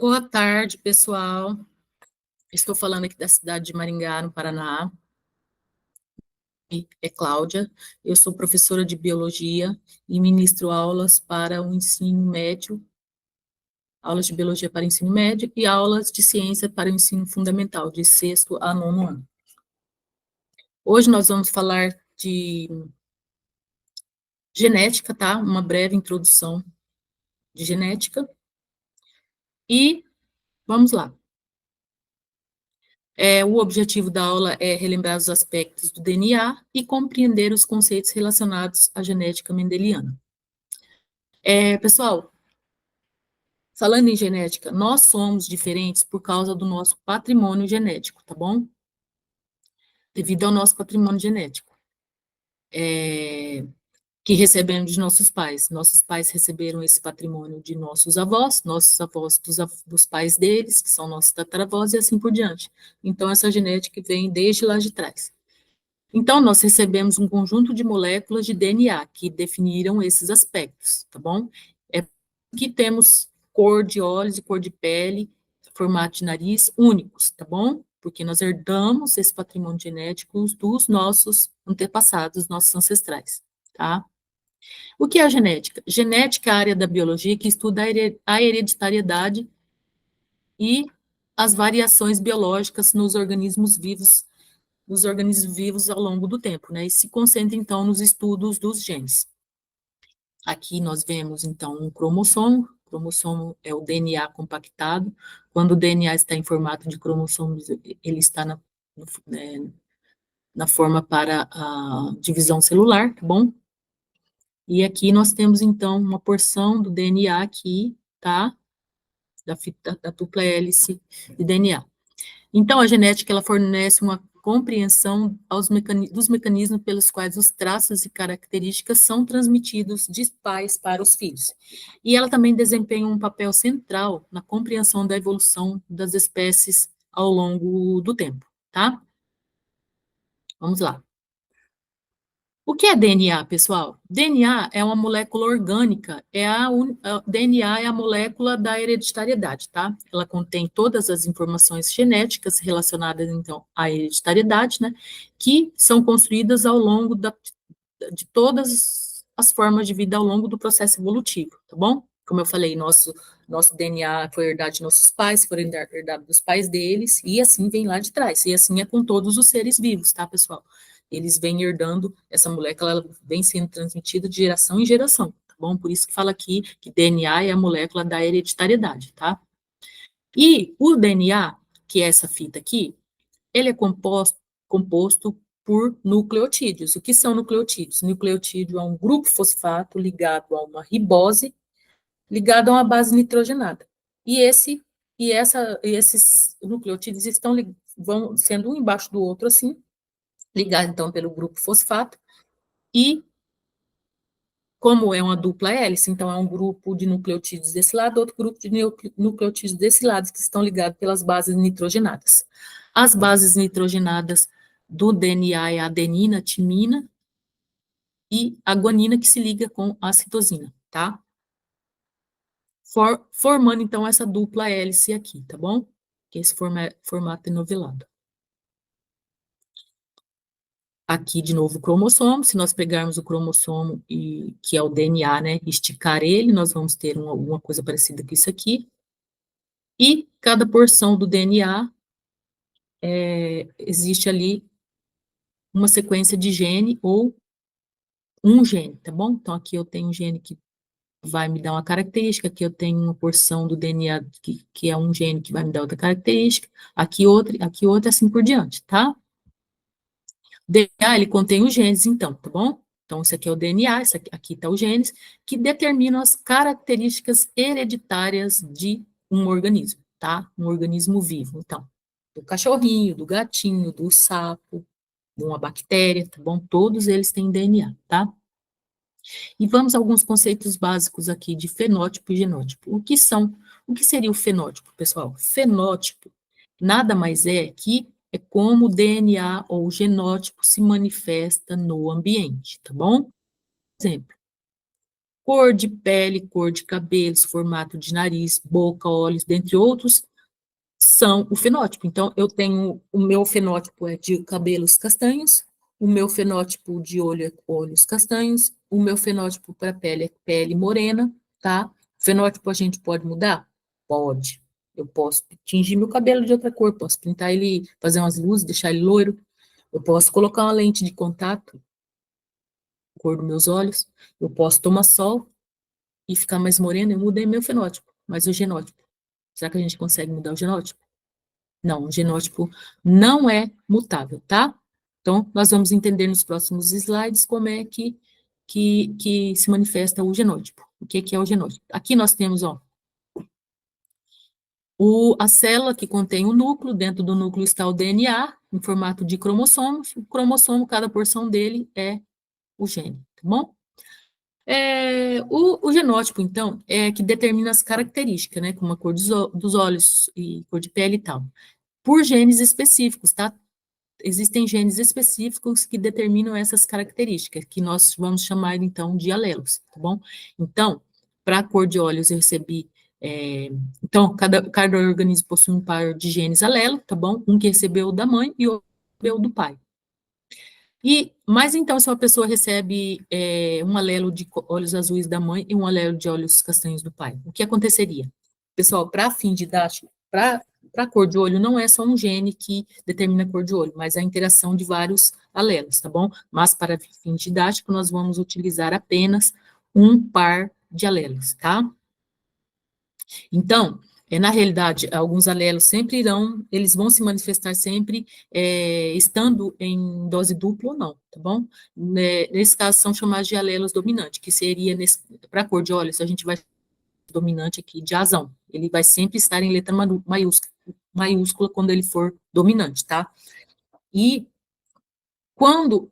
Boa tarde, pessoal. Estou falando aqui da cidade de Maringá, no Paraná. É Cláudia. Eu sou professora de biologia e ministro aulas para o ensino médio, aulas de biologia para o ensino médio e aulas de ciência para o ensino fundamental, de sexto a nono ano. Hoje nós vamos falar de genética, tá? Uma breve introdução de genética. E vamos lá. O objetivo da aula é relembrar os aspectos do DNA e compreender os conceitos relacionados à genética mendeliana. Pessoal, falando em genética, nós somos diferentes por causa do nosso patrimônio genético, tá bom? Devido ao nosso patrimônio genético, que recebemos de nossos pais. Nossos pais receberam esse patrimônio de nossos avós dos pais deles, que são nossos tataravós, e assim por diante. Então, essa genética vem desde lá de trás. Então, nós recebemos um conjunto de moléculas de DNA que definiram esses aspectos, tá bom? É que temos cor de olhos e cor de pele, formato de nariz únicos, tá bom? Porque nós herdamos esse patrimônio genético dos nossos antepassados, nossos ancestrais, tá? O que é a genética? Genética é a área da biologia que estuda a hereditariedade e as variações biológicas nos organismos vivos ao longo do tempo, né? E se concentra, então, nos estudos dos genes. Aqui nós vemos, então, um cromossomo. O cromossomo é o DNA compactado. Quando o DNA está em formato de cromossomos, ele está na forma para a divisão celular, tá bom? E aqui nós temos, então, uma porção do DNA aqui, tá? Da dupla hélice de DNA. Então, a genética ela fornece uma compreensão dos mecanismos pelos quais os traços e características são transmitidos de pais para os filhos. E ela também desempenha um papel central na compreensão da evolução das espécies ao longo do tempo, tá? Vamos lá. O que é DNA, pessoal? DNA é uma molécula orgânica, DNA é a molécula da hereditariedade, tá? Ela contém todas as informações genéticas relacionadas, então, à hereditariedade, né? Que são construídas ao longo de todas as formas de vida ao longo do processo evolutivo, tá bom? Como eu falei, nosso DNA foi herdado de nossos pais, foi herdado dos pais deles, e assim vem lá de trás. E assim é com todos os seres vivos, tá, pessoal? Eles vêm herdando, essa molécula ela vem sendo transmitida de geração em geração, tá bom? Por isso que fala aqui que DNA é a molécula da hereditariedade, tá? E o DNA, que é essa fita aqui, ele é composto por nucleotídeos. O que são nucleotídeos? Nucleotídeo é um grupo fosfato ligado a uma ribose, ligado a uma base nitrogenada. Esses nucleotídeos vão sendo um embaixo do outro, assim, ligados, então, pelo grupo fosfato, e como é uma dupla hélice, então é um grupo de nucleotídeos desse lado, outro grupo de nucleotídeos desse lado, que estão ligados pelas bases nitrogenadas. As bases nitrogenadas do DNA é a adenina, timina e a guanina, que se liga com a citosina, tá? Formando, então, essa dupla hélice aqui, tá bom? Que é esse formato enovelado. Aqui, de novo, o cromossomo. Se nós pegarmos o cromossomo, que é o DNA, né, esticar ele, nós vamos ter alguma coisa parecida com isso aqui. E cada porção do DNA existe ali uma sequência de gene ou um gene, tá bom? Então, aqui eu tenho um gene que vai me dar uma característica, aqui eu tenho uma porção do DNA que é um gene que vai me dar outra característica, aqui outra, assim por diante, tá? O DNA, ele contém os genes, então, tá bom? Então, isso aqui é o DNA, isso aqui tá os genes, que determinam as características hereditárias de um organismo, tá? Um organismo vivo, então, do cachorrinho, do gatinho, do sapo, de uma bactéria, tá bom? Todos eles têm DNA, tá? E vamos a alguns conceitos básicos aqui de fenótipo e genótipo. O que seria o fenótipo, pessoal? Fenótipo nada mais é como o DNA ou o genótipo se manifesta no ambiente, tá bom? Exemplo, Cor de pele, cor de cabelos, formato de nariz, boca, olhos, dentre outros, são o fenótipo. Então, eu tenho, o meu fenótipo é de cabelos castanhos, o meu fenótipo de olho é olhos castanhos, o meu fenótipo para pele é pele morena, tá? O fenótipo a gente pode mudar? Pode. Eu posso tingir meu cabelo de outra cor, posso pintar ele, fazer umas luzes, deixar ele loiro, eu posso colocar uma lente de contato, cor dos meus olhos, eu posso tomar sol e ficar mais morena, eu mudei meu fenótipo, mas o genótipo, será que a gente consegue mudar o genótipo? Não, o genótipo não é mutável, tá? Então, nós vamos entender nos próximos slides como é que se manifesta o genótipo. O que é o genótipo? Aqui nós temos, ó, a célula que contém o núcleo, dentro do núcleo está o DNA, em formato de cromossomos. O cromossomo, cada porção dele é o gene, tá bom? O genótipo, então, é que determina as características, né, como a cor dos olhos e cor de pele e tal, por genes específicos, tá? Existem genes específicos que determinam essas características, que nós vamos chamar, então, de alelos, tá bom? Então, para a cor de olhos, eu recebi. Então, cada organismo possui um par de genes alelo, tá bom? Um que recebeu da mãe e outro que recebeu do pai. Mas então, se uma pessoa recebe um alelo de olhos azuis da mãe e um alelo de olhos castanhos do pai, o que aconteceria? Pessoal, para fim didático, para a cor de olho, não é só um gene que determina a cor de olho, mas a interação de vários alelos, tá bom? Mas para fim didático, nós vamos utilizar apenas um par de alelos, tá? Então, na realidade, alguns alelos sempre eles vão se manifestar sempre estando em dose dupla ou não, tá bom? Nesse caso, são chamados de alelos dominantes, que seria, para a cor de olhos, a gente vai dominante aqui de azão. Ele vai sempre estar em letra maiúscula quando ele for dominante, tá? E quando